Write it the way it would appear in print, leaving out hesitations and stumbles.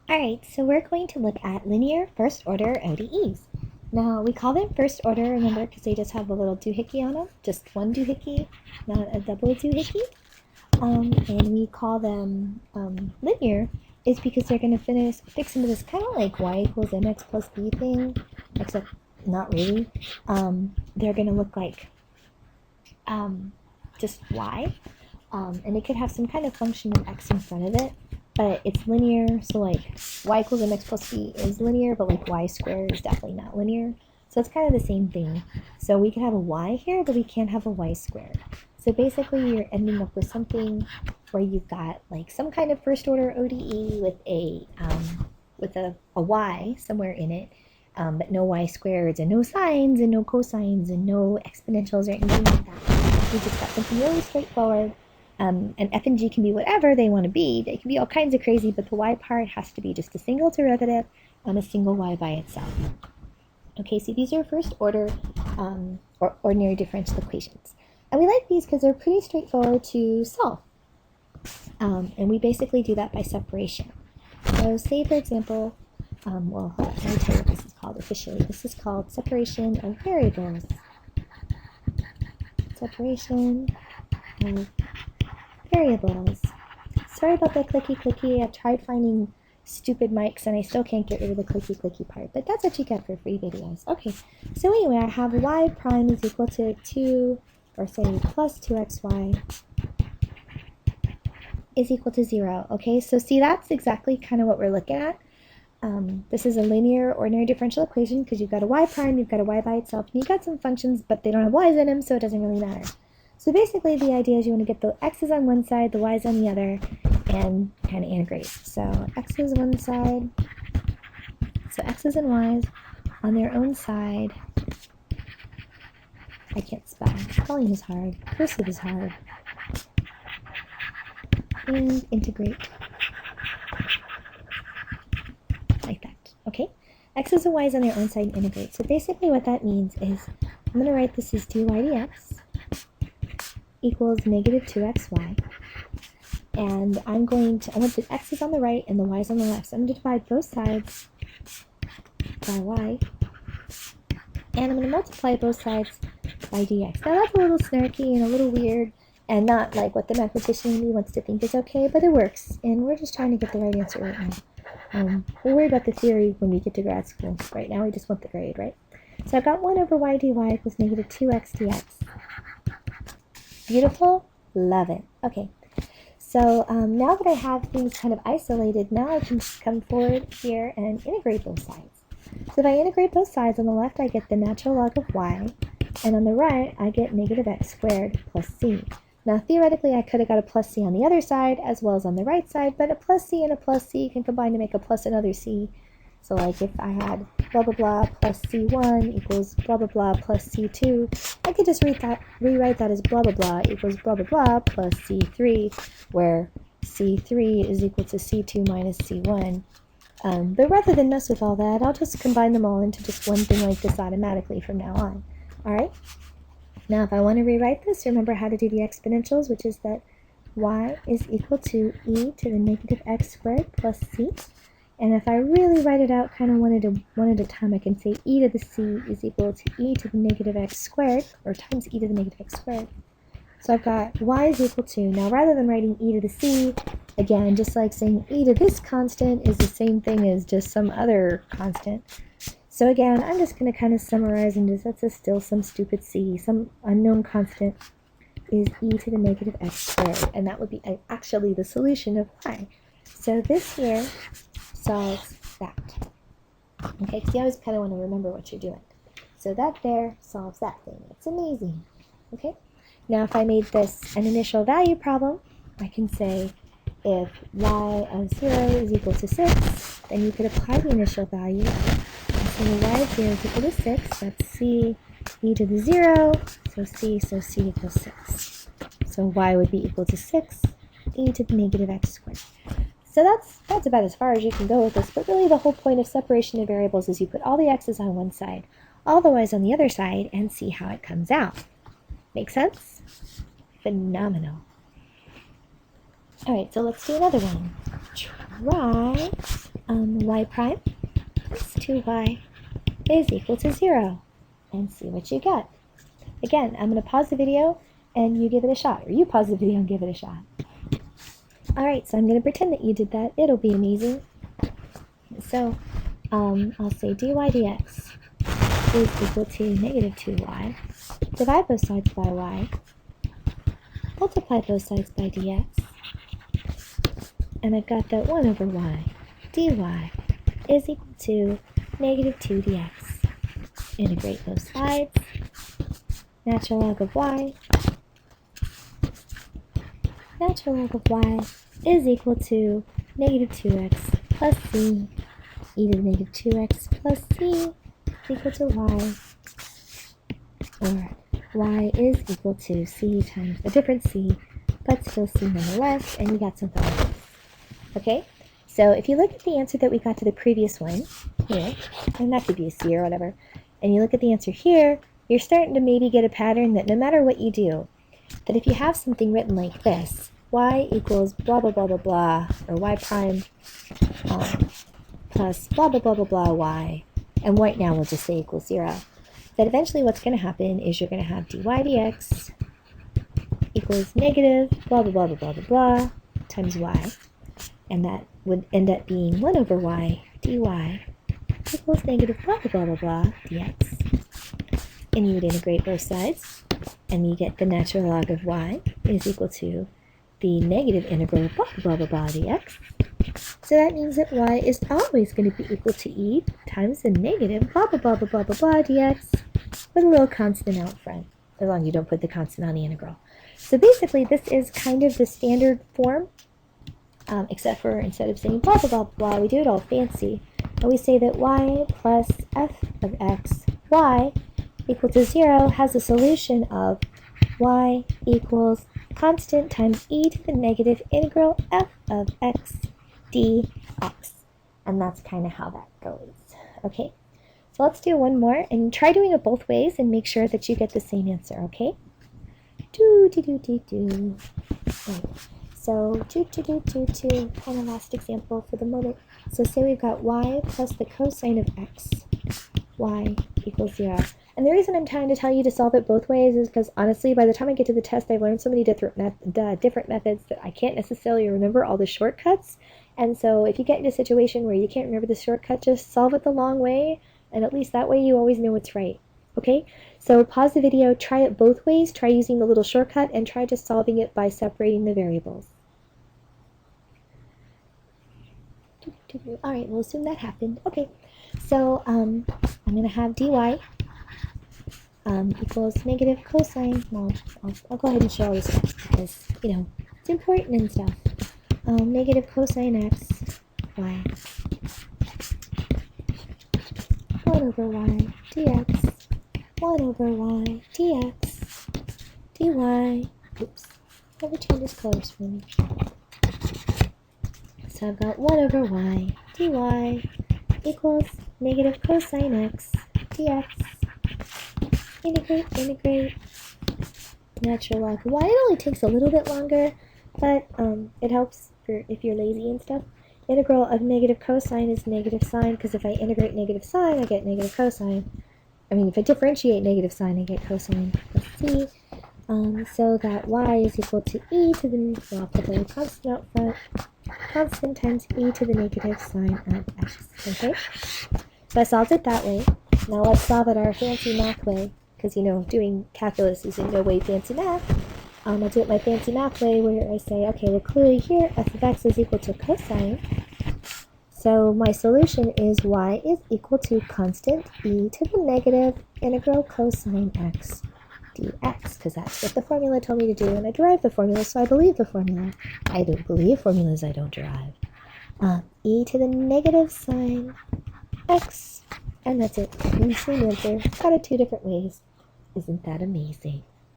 Alright, so we're going to look at linear first order ODEs. Now, we call them first order, remember, because they just have a little doohickey on them, just one doohickey, not a double doohickey. And we call them linear is because they're going to fix into this kind of like y equals mx plus b thing, except not really. They're going to look like just y, and it could have some kind of function of x in front of it, but it's linear, so like y equals mx plus b is linear, but like y squared is definitely not linear. So it's kind of the same thing. So we can have a y here, but we can't have a y squared. So basically you're ending up with something where you've got like some kind of first order ODE with a y somewhere in it, but no y squareds and no sines and no cosines and no exponentials or anything like that. We just got something really straightforward. And f and g can be whatever they want to be. They can be all kinds of crazy, but the y part has to be just a single derivative on a single y by itself. Okay, so these are first order or ordinary differential equations. And we like these because they're pretty straightforward to solve. And we basically do that by separation. So say, for example, well, hold on, let me tell you what this is called officially. This is called separation of variables. Separation of variables. Sorry about the clicky. I've tried finding stupid mics and I still can't get rid of the clicky part, but that's what you get for free videos. Okay, so anyway, I have y prime is equal to 2, or say plus 2xy is equal to 0. Okay, so see, that's exactly kind of what we're looking at. This is a linear ordinary differential equation because you've got a y prime, you've got a y by itself, and you've got some functions, but they don't have y's in them, so it doesn't really matter. So basically the idea is you want to get the x's on one side, the y's on the other, and kind of integrate. So x's one side, so x's and y's on their own side. I can't spell. Spelling is hard. Cursive is hard. And integrate. Like that. Okay? X's and y's on their own side and integrate. So basically what that means is I'm going to write this as dy dx equals negative 2xy. And I want the x's on the right and the y's on the left. So I'm going to divide both sides by y. And I'm going to multiply both sides by dx. Now that's a little snarky and a little weird and not like what the mathematician in me wants to think is okay, but it works. And we're just trying to get the right answer right now. We'll worry about the theory when we get to grad school. Right now we just want the grade, right? So I've got 1 over y dy equals negative 2x dx. Beautiful? Love it. Okay. So now that I have things kind of isolated, now I can come forward here and integrate both sides. So if I integrate both sides, on the left I get the natural log of y, and on the right I get negative x squared plus c. Now theoretically I could have got a plus c on the other side as well as on the right side, but a plus c and a plus c can combine to make a plus another c. So like if I had blah blah blah plus c1 equals blah blah blah plus c2, I could just rewrite that as blah blah blah equals blah blah blah plus c3, where c3 is equal to c2 minus c1. But rather than mess with all that, I'll just combine them all into just one thing like this automatically from now on. Alright? Now if I want to rewrite this, remember how to do the exponentials, which is that y is equal to e to the negative x squared plus c. And if I really write it out kind of one at a time, I can say e to the c is equal to e to the negative x squared, or times e to the negative x squared. So I've got y is equal to, now rather than writing e to the c, again, just like saying e to this constant is the same thing as just some other constant. So again, I'm just going to kind of summarize and just, that's still some stupid c, some unknown constant is e to the negative x squared. And that would be actually the solution of y. So this here solves that. Okay, because you always kind of want to remember what you're doing. So that there solves that thing. It's amazing. Okay? Now if I made this an initial value problem, I can say if y of 0 is equal to 6, then you could apply the initial value. So y of 0 is equal to 6, that's c e to the 0, so c equals 6. So y would be equal to 6 e to the negative x squared. So that's about as far as you can go with this, but really the whole point of separation of variables is you put all the x's on one side, all the y's on the other side, and see how it comes out. Make sense? Phenomenal. Alright, so let's do another one. Try y prime plus 2y is equal to 0. And see what you get. Again, I'm going to pause the video and you give it a shot. Or you pause the video and give it a shot. Alright, so I'm going to pretend that you did that. It'll be amazing. So, I'll say dy dx is equal to negative 2y. Divide both sides by y. Multiply both sides by dx. And I've got that 1 over y dy is equal to negative 2 dx. Integrate both sides. Natural log of y. Natural log of y is equal to negative 2x plus c e to the negative 2x plus c is equal to y, or y is equal to c times a different c, but still c nonetheless, and you got something like this. Okay, so if you look at the answer that we got to the previous one here, and that could be a c or whatever, and you look at the answer here, you're starting to maybe get a pattern that no matter what you do, that if you have something written like this, y equals blah blah blah blah blah, or y prime plus blah blah blah blah blah y, and right now we'll just say equals 0, that eventually what's going to happen is you're going to have dy dx equals negative blah blah blah blah blah blah blah times y, and that would end up being 1 over y dy equals negative blah blah blah blah blah dx. And you would integrate both sides, and you get the natural log of y is equal to the negative integral of blah blah blah blah dx. So that means that y is always going to be equal to e times the negative blah blah blah blah blah blah blah dx with a little constant out front, as long as you don't put the constant on the integral. So basically this is kind of the standard form, except for instead of saying blah blah blah blah, we do it all fancy, and we say that y plus f of x y equal to 0 has a solution of y equals constant times e to the negative integral f of x dx. And that's kind of how that goes. Okay, so let's do one more and try doing it both ways and make sure that you get the same answer, okay? Right. So, kind of last example for the moment. So say we've got y plus the cosine of x, y equals 0. And the reason I'm trying to tell you to solve it both ways is because, honestly, by the time I get to the test, I've learned so many different methods that I can't necessarily remember all the shortcuts. And so if you get in a situation where you can't remember the shortcut, just solve it the long way, and at least that way you always know what's right. Okay? So pause the video, try it both ways, try using the little shortcut, and try just solving it by separating the variables. Alright, we'll assume that happened. Okay, so I'm going to have dy equals negative cosine. Well, I'll go ahead and show all this stuff because, you know, it's important and stuff. Negative cosine x y 1 over y dx 1 over y dx dy. Oops, let me change this colors for me. So I've got 1 over y dy equals negative cosine x dx. Integrate. Natural log of y. It only takes a little bit longer, but it helps for if you're lazy and stuff. Integral of negative cosine is negative sine, because if I integrate negative sine, I get negative cosine. I mean, if I differentiate negative sine, I get cosine plus c. So that y is equal to e to the, well, I'll put the constant out front, constant times e to the negative sine of x. Okay? So I solved it that way. Now let's solve it our fancy math way, because, you know, doing calculus is in no way fancy math. I'll do it my fancy math way, where I say, okay, well, clearly here, f of x is equal to cosine. So my solution is y is equal to constant e to the negative integral cosine x dx, because that's what the formula told me to do, and I derived the formula, so I believe the formula. I don't believe formulas I don't derive. E to the negative sine x, and that's it. Same answer. Got it 2 different ways. Isn't that amazing?